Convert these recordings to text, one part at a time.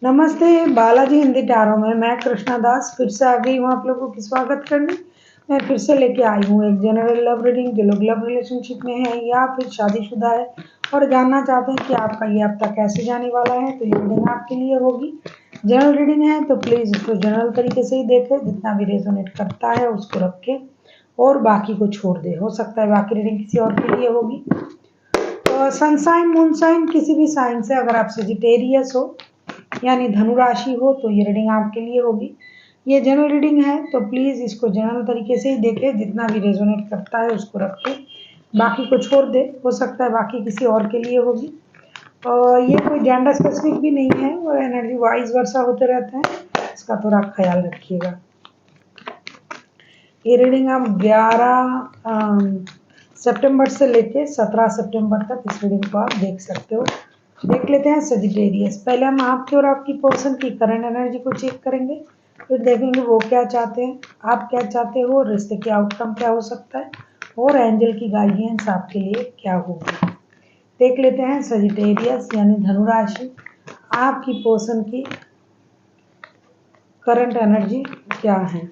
नमस्ते बालाजी हिंदी टैरो में मैं कृष्णा दास फिर से आ गई हूँ आप लोगों की स्वागत करने। मैं फिर से लेके आई हूँ एक जनरल लव रीडिंग। जो लोग लव रिलेशनशिप में है या फिर शादीशुदा है और जानना चाहते हैं कि आपका ये हफ्ता कैसे जाने वाला है, तो ये रीडिंग आपके लिए होगी। जनरल रीडिंग है तो प्लीज़ इसको जनरल तरीके से ही देखें, जितना भी रेजोनेट करता है उसको रखें और बाकी को छोड़ दे। हो सकता है बाकी रीडिंग किसी और के लिए होगी। तो सनसाइन मून साइन किसी भी साइन से अगर आप सेजिटेरियस हो यानी धनु राशि हो तो ये रीडिंग आपके लिए होगी। ये जनरल रीडिंग है तो प्लीज़ इसको जनरल तरीके से ही देखें, जितना भी रेजोनेट करता है उसको रखें, बाकी को छोड़ दे। हो सकता है बाकी किसी और के लिए होगी। और ये कोई जेंडर स्पेसिफिक भी नहीं है और एनर्जी वाइज वर्षा होते रहते हैं, इसका थोड़ा ख्याल रखिएगा। ये रीडिंग आप 11 सितंबर से लेके 17 सितंबर तक इस रीडिंग को आप देख सकते हो। देख लेते हैं सजिटेरियस। पहले हम आपके और आपकी पर्सन की करंट एनर्जी को चेक करेंगे, फिर देखेंगे वो क्या चाहते हैं, आप क्या चाहते हो, रिश्ते के आउटकम क्या हो सकता है और एंजल की गाइडेंस आपके लिए क्या होगी। देख लेते हैं सजिटेरियस यानी धनु राशि, आपकी पर्सन की करंट एनर्जी क्या है।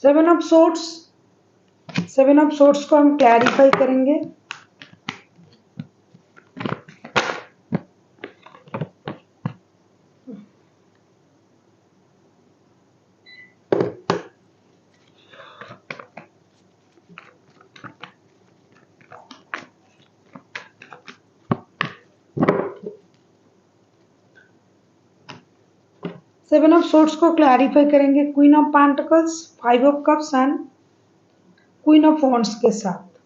सेवन ऑफ सोर्ट्स को हम क्लैरिफाई करेंगे। सेवन ऑफ सोर्ट्स को क्लैरिफाई करेंगे queen of pentacles, 5 of cups and queen of wands के साथ।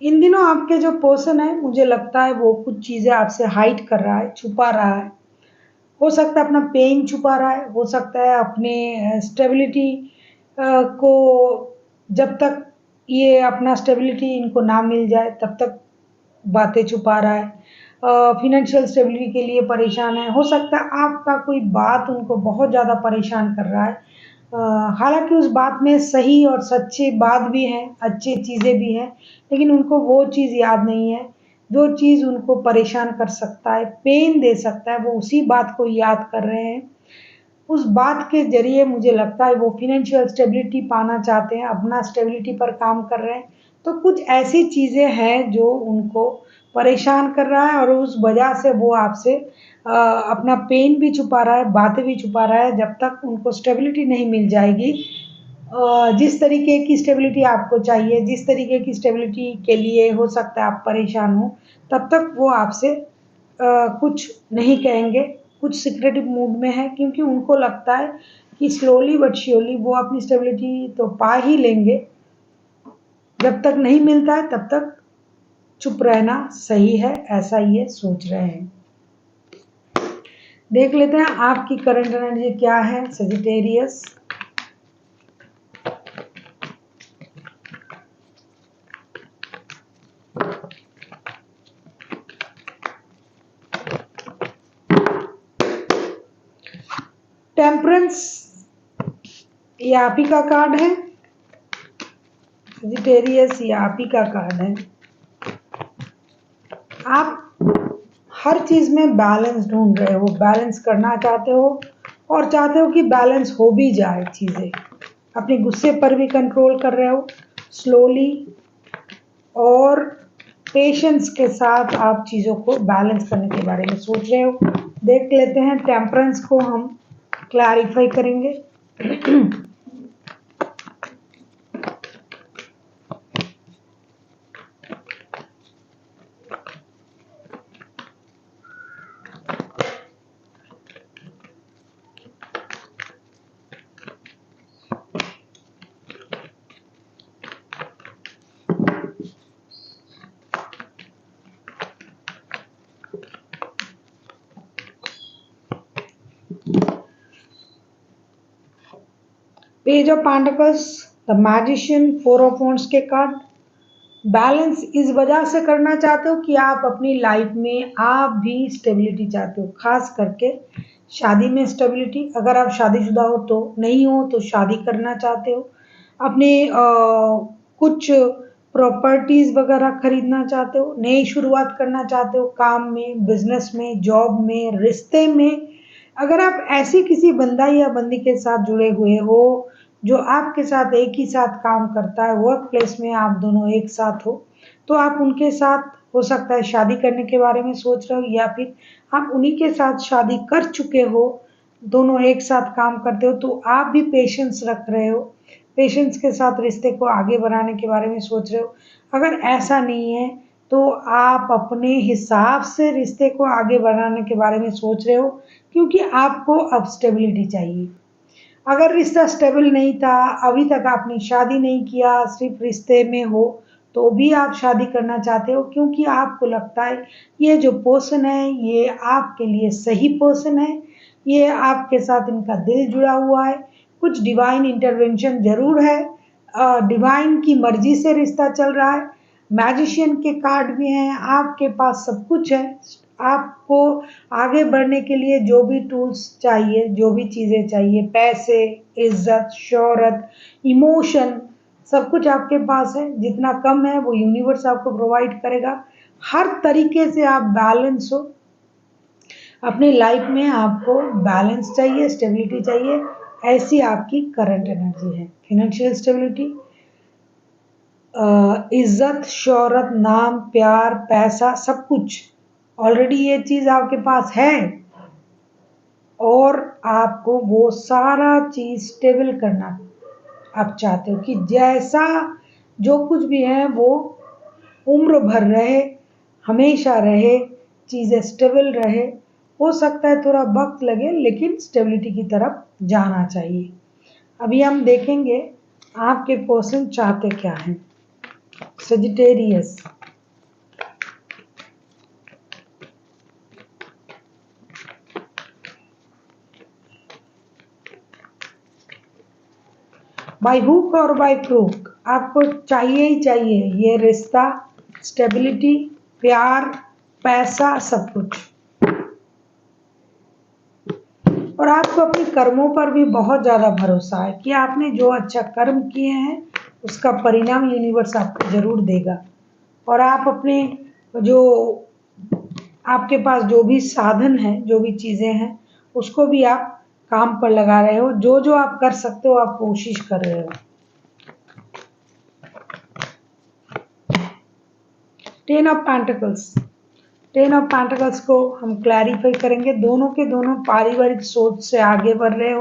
इन दिनों आपके जो पर्सन है, मुझे लगता है वो कुछ चीज़ें आपसे हाइड कर रहा है, छुपा रहा है। हो सकता है अपना पेन छुपा रहा है, हो सकता है अपने स्टेबिलिटी को, जब तक ये अपना स्टेबिलिटी इनको ना मिल जाए तब तक बातें छुपा रहा है। फिनेंशियल स्टेबिलिटी के लिए परेशान है। हो सकता है आपका कोई बात उनको बहुत ज़्यादा परेशान कर रहा है। हालांकि उस बात में सही और सच्ची बात भी है, अच्छी चीज़ें भी हैं, लेकिन उनको वो चीज़ याद नहीं है जो चीज़ उनको परेशान कर सकता है, पेन दे सकता है, वो उसी बात को याद कर रहे हैं। उस बात के ज़रिए मुझे लगता है वो फ़ाइनेंशियल स्टेबिलिटी पाना चाहते हैं, अपना स्टेबिलिटी पर काम कर रहे हैं। तो कुछ ऐसी चीज़ें हैं जो उनको परेशान कर रहा है और उस वजह से वो आपसे अपना पेन भी छुपा रहा है, बातें भी छुपा रहा है। जब तक उनको स्टेबिलिटी नहीं मिल जाएगी, जिस तरीके की स्टेबिलिटी आपको चाहिए, जिस तरीके की स्टेबिलिटी के लिए हो सकता है आप परेशान हो, तब तक वो आपसे कुछ नहीं कहेंगे, कुछ सिक्रेटिव मूड में है, क्योंकि उनको लगता है कि स्लोली बट श्योरली वो अपनी स्टेबिलिटी तो पा ही लेंगे। जब तक नहीं मिलता है तब तक चुप रहना सही है, ऐसा ये सोच रहे हैं। देख लेते हैं आपकी करंट एनर्जी क्या है सजिटेरियस। टेम्परेंस ये आप ही का कार्ड है, सजिटेरियस ये आप ही का कार्ड है। आप हर चीज़ में बैलेंस ढूंढ रहे हो, बैलेंस करना चाहते हो और चाहते हो कि बैलेंस हो भी जाए चीज़ें। अपने गुस्से पर भी कंट्रोल कर रहे हो, स्लोली और पेशेंस के साथ आप चीज़ों को बैलेंस करने के बारे में सोच रहे हो। देख लेते हैं टेम्परेंस को हम क्लैरिफाई करेंगे। Page of pentacles, the magician, four of wands के कार्ड। बैलेंस इस वजह से करना चाहते हो कि आप अपनी लाइफ में आप भी स्टेबिलिटी चाहते हो, खास करके शादी में स्टेबिलिटी। अगर आप शादीशुदा हो तो, नहीं हो तो शादी करना चाहते हो, अपने कुछ प्रॉपर्टीज वगैरह खरीदना चाहते हो, नई शुरुआत करना चाहते हो काम में, बिजनेस में, जॉब में, रिश्ते में। अगर आप ऐसी किसी बंदा या बंदी के साथ जुड़े हुए हो जो आपके साथ एक ही साथ काम करता है, वर्क प्लेस में आप दोनों एक साथ हो, तो आप उनके साथ हो सकता है शादी करने के बारे में सोच रहे हो, या फिर आप उन्हीं के साथ शादी कर चुके हो, दोनों एक साथ काम करते हो, तो आप भी पेशेंस रख रहे हो, पेशेंस के साथ रिश्ते को आगे बढ़ाने के बारे में सोच रहे हो। अगर ऐसा नहीं है तो आप अपने हिसाब से रिश्ते को आगे बढ़ाने के बारे में सोच रहे हो, क्योंकि आपको अब स्टेबिलिटी चाहिए। अगर रिश्ता स्टेबल नहीं था, अभी तक आपने शादी नहीं किया, सिर्फ रिश्ते में हो, तो भी आप शादी करना चाहते हो, क्योंकि आपको लगता है ये जो पर्सन है ये आपके लिए सही पर्सन है, ये आपके साथ इनका दिल जुड़ा हुआ है, कुछ डिवाइन इंटरवेंशन जरूर है, डिवाइन की मर्जी से रिश्ता चल रहा है। मैजिशियन के कार्ड भी हैं, आपके पास सब कुछ है। आपको आगे बढ़ने के लिए जो भी टूल्स चाहिए, जो भी चीज़ें चाहिए, पैसे, इज्जत, शोहरत, इमोशन, सब कुछ आपके पास है। जितना कम है वो यूनिवर्स आपको प्रोवाइड करेगा। हर तरीके से आप बैलेंस हो अपनी लाइफ में, आपको बैलेंस चाहिए, स्टेबिलिटी चाहिए, ऐसी आपकी करंट एनर्जी है। फिनेंशियल स्टेबिलिटी, इज्जत, शोहरत, नाम, प्यार, पैसा, सब कुछ ऑलरेडी ये चीज आपके पास है, और आपको वो सारा चीज स्टेबल करना आप चाहते हो कि जैसा जो कुछ भी है वो उम्र भर रहे, हमेशा रहे, चीजें स्टेबल रहे। हो सकता है थोड़ा वक्त लगे, लेकिन स्टेबिलिटी की तरफ जाना चाहिए। अभी हम देखेंगे आपके पर्सन चाहते क्या हैं। सजिटेरियस, बाय हुक और बाय क्रूक आपको चाहिए ही चाहिए ये रिश्ता, स्टेबिलिटी, प्यार, पैसा, सब कुछ। और आपको अपने कर्मों पर भी बहुत ज़्यादा भरोसा है कि आपने जो अच्छा कर्म किए हैं उसका परिणाम यूनिवर्स आपको ज़रूर देगा। और आप अपने जो आपके पास जो भी साधन है, जो भी चीज़ें हैं, उसको भी आप काम पर लगा रहे हो। जो जो आप कर सकते हो आप कोशिश कर रहे हो। Ten of pentacles, ten of pentacles को हम क्लैरिफाई करेंगे। दोनों के दोनों पारिवारिक सोच से आगे बढ़ रहे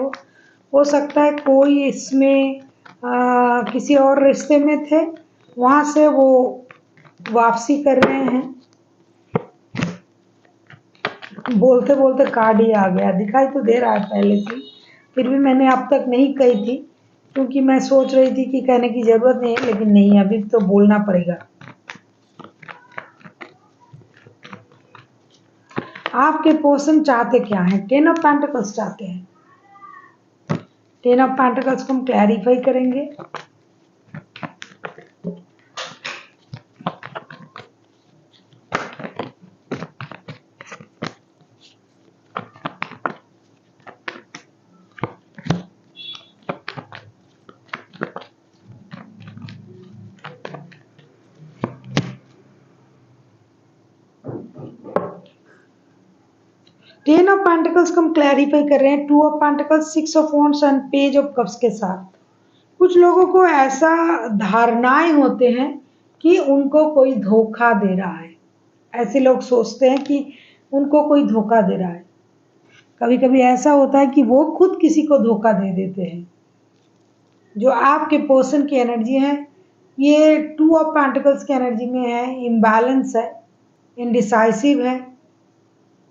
हो सकता है कोई इसमें किसी और रिश्ते में थे, वहां से वो वापसी कर रहे हैं। बोलते बोलते कार्ड ही आ गया, दिखाई तो दे रहा है पहले से, फिर भी मैंने अब तक नहीं कही थी, क्योंकि मैं सोच रही थी कि कहने की जरूरत नहीं है, लेकिन नहीं, अभी तो बोलना पड़ेगा। आपके पर्सन चाहते क्या हैं? टेन ऑफ पेंटिकल्स चाहते हैं। टेन ऑफ पेंटिकल्स को हम क्लैरिफाई करेंगे। टेन ऑफ पेंटिकल्स को हम क्लैरिफाई कर रहे हैं। Two of pentacles, six of wands and page of cups के साथ। कुछ लोगों को ऐसा धारणाएं होते हैं कि उनको कोई धोखा दे रहा है। ऐसे लोग सोचते हैं कि उनको कोई धोखा दे रहा है। कभी कभी ऐसा होता है कि वो खुद किसी को धोखा दे देते हैं। जो आपके पर्सन की एनर्जी है, ये टू ऑफ पेंटिकल्स की एनर्जी में है, इम्बैलेंस है, इनडिसाइसिव है।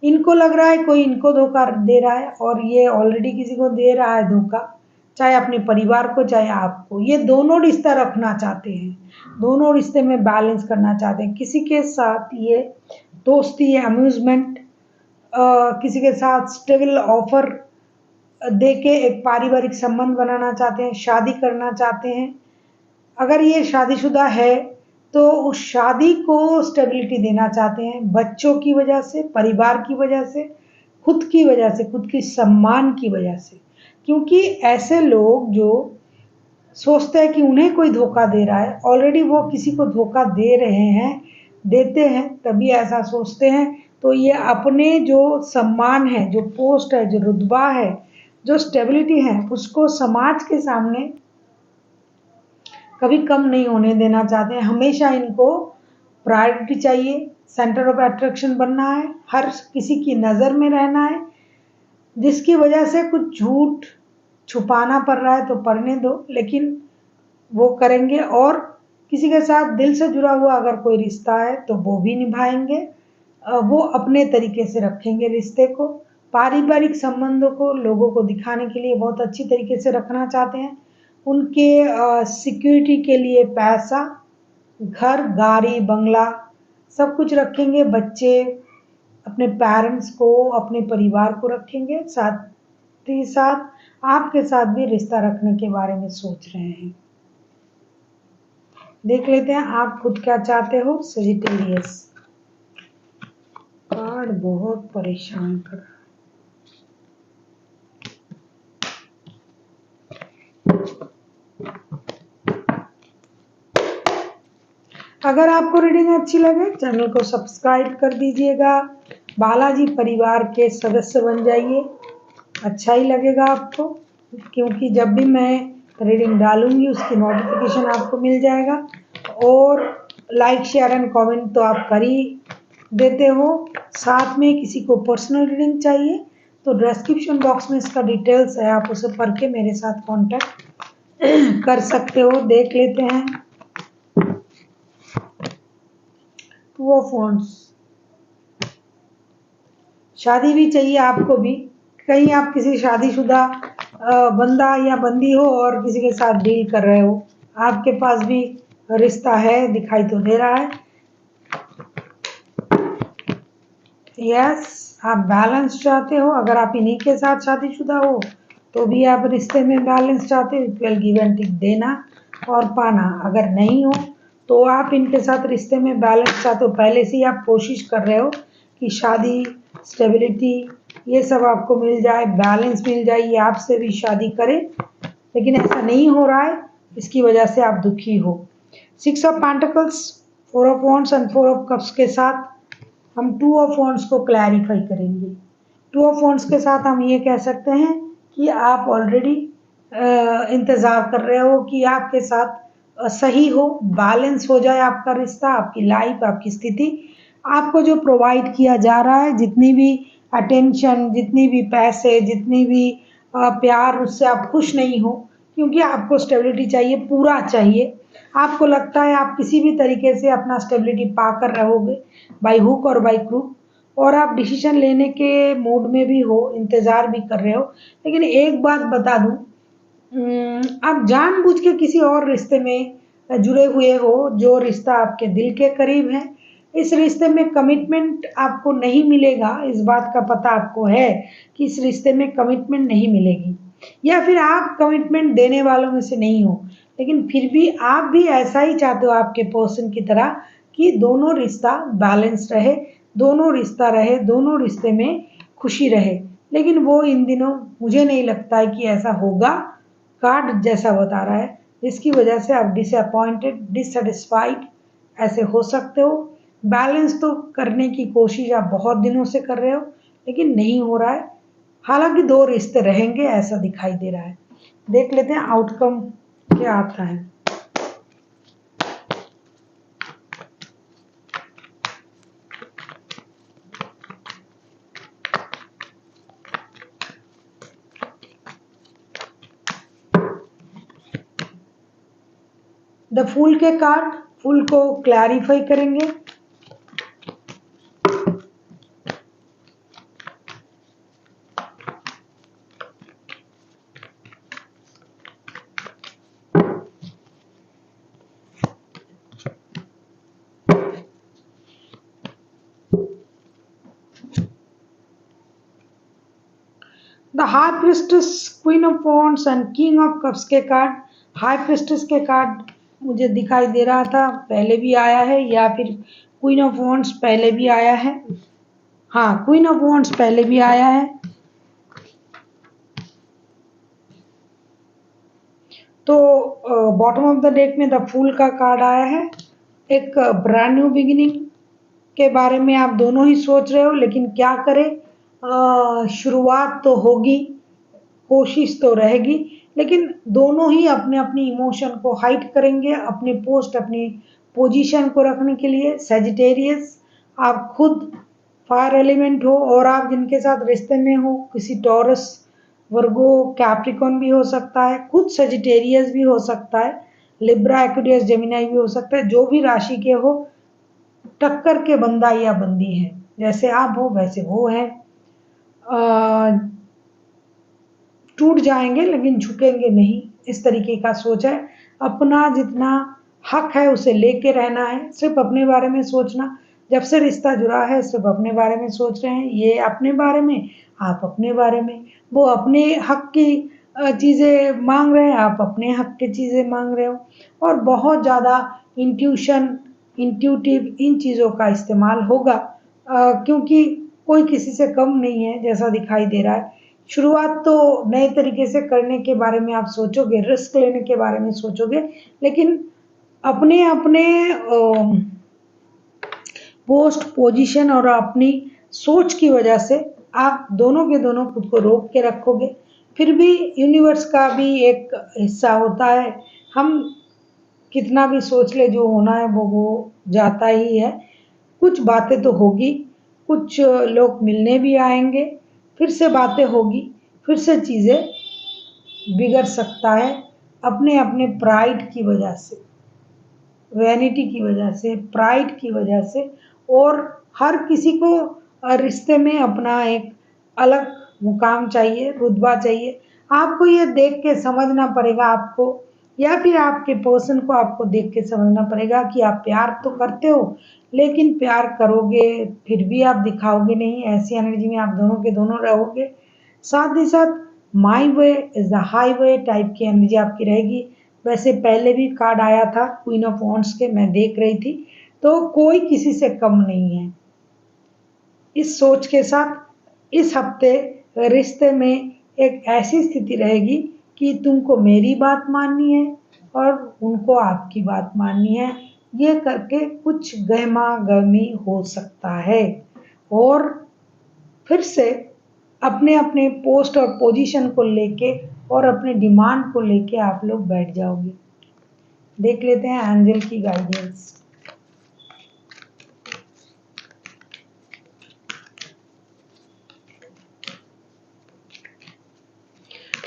इनको लग रहा है कोई इनको धोखा दे रहा है, और ये ऑलरेडी किसी को दे रहा है धोखा, चाहे अपने परिवार को चाहे आपको। ये दोनों रिश्ता रखना चाहते हैं, दोनों रिश्ते में बैलेंस करना चाहते हैं। किसी के साथ ये दोस्ती है, अम्यूजमेंट, किसी के साथ स्टेबल ऑफर देके एक पारिवारिक संबंध बनाना चाहते हैं, शादी करना चाहते हैं। अगर ये शादीशुदा है तो उस शादी को स्टेबिलिटी देना चाहते हैं, बच्चों की वजह से, परिवार की वजह से, खुद की वजह से, खुद की सम्मान की वजह से। क्योंकि ऐसे लोग जो सोचते हैं कि उन्हें कोई धोखा दे रहा है, ऑलरेडी वो किसी को धोखा दे रहे हैं, देते हैं, तभी ऐसा सोचते हैं। तो ये अपने जो सम्मान है, जो पोस्ट है, जो रुतबा है, जो स्टेबिलिटी है, उसको समाज के सामने कभी कम नहीं होने देना चाहते हैं। हमेशा इनको प्रायोरिटी चाहिए, सेंटर ऑफ अट्रैक्शन बनना है, हर किसी की नज़र में रहना है। जिसकी वजह से कुछ झूठ छुपाना पड़ रहा है तो पढ़ने दो, लेकिन वो करेंगे। और किसी के साथ दिल से जुड़ा हुआ अगर कोई रिश्ता है तो वो भी निभाएंगे। वो अपने तरीके से रखेंगे रिश्ते को, पारिवारिक संबंधों को लोगों को दिखाने के लिए बहुत अच्छी तरीके से रखना चाहते हैं। उनके सिक्योरिटी के लिए पैसा, घर, गाड़ी, बंगला सब कुछ रखेंगे। बच्चे अपने पेरेंट्स को, अपने परिवार को रखेंगे। साथ ही साथ आपके साथ भी रिश्ता रखने के बारे में सोच रहे हैं। देख लेते हैं आप खुद क्या चाहते हो। सजिटेरियस कार्ड बहुत परेशान कर रहा है। अगर आपको रीडिंग अच्छी लगे चैनल को सब्सक्राइब कर दीजिएगा, बालाजी परिवार के सदस्य बन जाइए। अच्छा ही लगेगा आपको, क्योंकि जब भी मैं रीडिंग डालूंगी उसकी नोटिफिकेशन आपको मिल जाएगा। और लाइक, शेयर एंड कमेंट तो आप कर ही देते हो। साथ में किसी को पर्सनल रीडिंग चाहिए तो डिस्क्रिप्शन बॉक्स में इसका डिटेल्स है, आप उसे पढ़ के मेरे साथ कांटेक्ट कर सकते हो। देख लेते हैं। टू ऑफ वांड्स, शादी भी चाहिए आपको भी। कहीं आप किसी शादीशुदा बंदा या बंदी हो और किसी के साथ डील कर रहे हो, आपके पास भी रिश्ता है, दिखाई तो दे रहा है। यस, आप बैलेंस चाहते हो। अगर आप इन्हीं के साथ शादीशुदा हो तो भी आप रिश्ते में बैलेंस चाहते हो, इक्वल गिव एंड टेक, देना और पाना। अगर नहीं हो तो आप इनके साथ रिश्ते में बैलेंस चाहते हो, पहले से ही आप कोशिश कर रहे हो कि शादी, स्टेबिलिटी, ये सब आपको मिल जाए, बैलेंस मिल जाए, ये आपसे भी शादी करे, लेकिन ऐसा नहीं हो रहा है। इसकी वजह से आप दुखी हो। 6 of pentacles, 4 of wands and 4 of cups के साथ हम 2 ऑफ वॉन्ड्स को क्लैरिफाई करेंगे। 2 ऑफ वॉन्ड्स के साथ हम ये कह सकते हैं कि आप ऑलरेडी इंतज़ार कर रहे हो कि आपके साथ सही हो, बैलेंस हो जाए आपका रिश्ता, आपकी लाइफ, आपकी स्थिति। आपको जो प्रोवाइड किया जा रहा है, जितनी भी अटेंशन, जितनी भी पैसे, जितनी भी प्यार, उससे आप खुश नहीं हो, क्योंकि आपको स्टेबिलिटी चाहिए, पूरा चाहिए। आपको लगता है आप किसी भी तरीके से अपना स्टेबिलिटी पा कर रहोगे, बाई हुक और बाई क्रूक, और आप डिसीजन लेने के मूड में भी हो, इंतज़ार भी कर रहे हो। लेकिन एक बात बता दूं, आप जानबूझ के किसी और रिश्ते में जुड़े हुए हो, जो रिश्ता आपके दिल के करीब है। इस रिश्ते में कमिटमेंट आपको नहीं मिलेगा, इस बात का पता आपको है कि इस रिश्ते में कमिटमेंट नहीं मिलेगी, या फिर आप कमिटमेंट देने वालों में से नहीं हो। लेकिन फिर भी आप भी ऐसा ही चाहते हो आपके पर्सन की तरह कि दोनों रिश्ता बैलेंस रहे, दोनों रिश्ता रहे, दोनों रिश्ते में खुशी रहे। लेकिन वो इन दिनों मुझे नहीं लगता है कि ऐसा होगा, कार्ड जैसा बता रहा है, जिसकी वजह से आप डिसअपॉइंटेड, डिससेटिस्फाइड ऐसे हो सकते हो। बैलेंस तो करने की कोशिश आप बहुत दिनों से कर रहे हो, लेकिन नहीं हो रहा है। हालांकि 2 रिश्ते रहेंगे ऐसा दिखाई दे रहा है। देख लेते हैं आउटकम क्या आता है। द फूल के कार्ड फूल को क्लैरिफाई करेंगे। The high priestess, queen of wands and king of cups के कार्ड। हाई प्रिस्टेस के कार्ड मुझे दिखाई दे रहा था, पहले भी आया है, या फिर क्वीन ऑफ वॉन्ड्स पहले भी आया है। हाँ, क्वीन ऑफ वॉन्ड्स पहले भी आया है। तो बॉटम ऑफ द डेक में द फूल का कार्ड आया है। एक ब्रांड न्यू बिगिनिंग के बारे में आप दोनों ही सोच रहे हो, लेकिन क्या करें, शुरुआत तो होगी, कोशिश तो रहेगी, लेकिन दोनों ही अपने अपनी इमोशन को हाइड करेंगे अपने पोस्ट, अपनी पोजीशन को रखने के लिए। सेजिटेरियस, आप खुद फायर एलिमेंट हो और आप जिनके साथ रिश्ते में हो, किसी टॉरस, वर्गो, कैप्रिकॉन भी हो सकता है, खुद सेजिटेरियस भी हो सकता है, लिब्रा, एक्वेरियस, जेमिनी भी हो सकता है। जो भी राशि के हो, टक्कर के बंदा या बंदी है, जैसे आप हो वैसे वो है। टूट जाएंगे लेकिन झुकेंगे नहीं, इस तरीके का सोच है। अपना जितना हक है उसे लेके रहना है, सिर्फ अपने बारे में सोचना। जब से रिश्ता जुड़ा है सिर्फ अपने बारे में सोच रहे हैं, ये अपने बारे में, आप अपने बारे में। वो अपने हक की चीज़ें मांग रहे हैं, आप अपने हक की चीज़ें मांग रहे हो। और बहुत ज़्यादा इंट्यूशन, इंट्यूटिव इन चीज़ों का इस्तेमाल होगा, क्योंकि कोई किसी से कम नहीं है जैसा दिखाई दे रहा है। शुरुआत तो नए तरीके से करने के बारे में आप सोचोगे, रिस्क लेने के बारे में सोचोगे, लेकिन अपने अपने पोस्ट, पोजीशन और अपनी सोच की वजह से आप दोनों के दोनों खुद को रोक के रखोगे। फिर भी यूनिवर्स का भी एक हिस्सा होता है, हम कितना भी सोच ले जो होना है वो हो जाता ही है। कुछ बातें तो होगी, कुछ लोग मिलने भी आएंगे, फिर से बातें होगी, फिर से चीज़ें बिगड़ सकता है, अपने अपने प्राइड की वजह से, वैनिटी की वजह से, प्राइड की वजह से। और हर किसी को रिश्ते में अपना एक अलग मुकाम चाहिए, रुतबा चाहिए। आपको ये देख के समझना पड़ेगा आपको, या फिर आपके पर्सन को आपको देख के समझना पड़ेगा कि आप प्यार तो करते हो, लेकिन प्यार करोगे फिर भी आप दिखाओगे नहीं, ऐसी एनर्जी में आप दोनों के दोनों रहोगे। साथ ही साथ my way is the highway type की एनर्जी आपकी रहेगी। वैसे पहले भी कार्ड आया था क्वीन ऑफ वॉन्ड्स के, मैं देख रही थी, तो कोई किसी से कम नहीं है। इस सोच के साथ इस हफ्ते रिश्ते में एक ऐसी स्थिति रहेगी कि तुमको मेरी बात माननी है और उनको आपकी बात माननी है। ये करके कुछ गहमा गहमी हो सकता है, और फिर से अपने अपने पोस्ट और पोजीशन को लेके और अपने डिमांड को लेके आप लोग बैठ जाओगे। देख लेते हैं एंजल की गाइडेंस।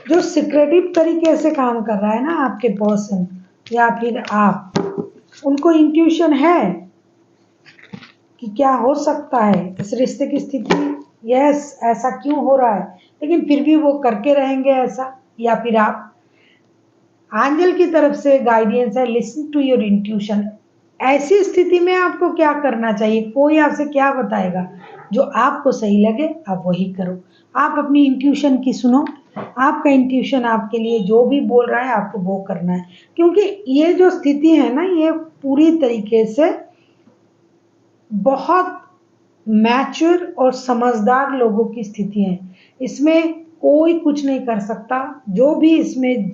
जो सिक्रेटिव तरीके से काम कर रहा है ना आपके पर्सन या फिर आप, उनको इंट्यूशन है कि क्या हो सकता है इस रिश्ते की स्थिति, यस ऐसा क्यों हो रहा है, लेकिन फिर भी वो करके रहेंगे ऐसा। या फिर आप, एंजल की तरफ से गाइडेंस है, लिसन टू योर इंट्यूशन। ऐसी स्थिति में आपको क्या करना चाहिए, कोई आपसे क्या बताएगा, जो आपको सही लगे आप वही करो। आप अपनी इंट्यूशन की सुनो, आपका इंट्यूशन आपके लिए जो भी बोल रहा है आपको वो करना है। क्योंकि ये जो स्थिति है ना, ये पूरी तरीके से बहुत मैच्योर और समझदार लोगों की स्थिति है। इसमें कोई कुछ नहीं कर सकता। जो भी इसमें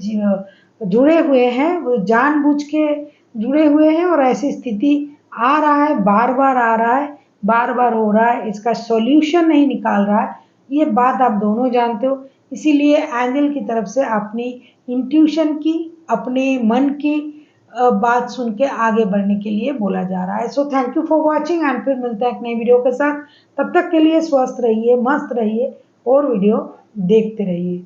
जुड़े हुए हैं वो जानबूझ के जुड़े हुए हैं, और ऐसी स्थिति आ रहा है, बार बार आ रहा है, बार बार हो रहा है, इसका सॉल्यूशन नहीं निकाल रहा है। ये बात आप दोनों जानते हो, इसीलिए एंजल की तरफ से अपनी इंट्यूशन की, अपने मन की बात सुन के आगे बढ़ने के लिए बोला जा रहा है। So thank you for watching, and फिर मिलते हैं एक नई वीडियो के साथ। तब तक के लिए स्वस्थ रहिए, मस्त रहिए और वीडियो देखते रहिए।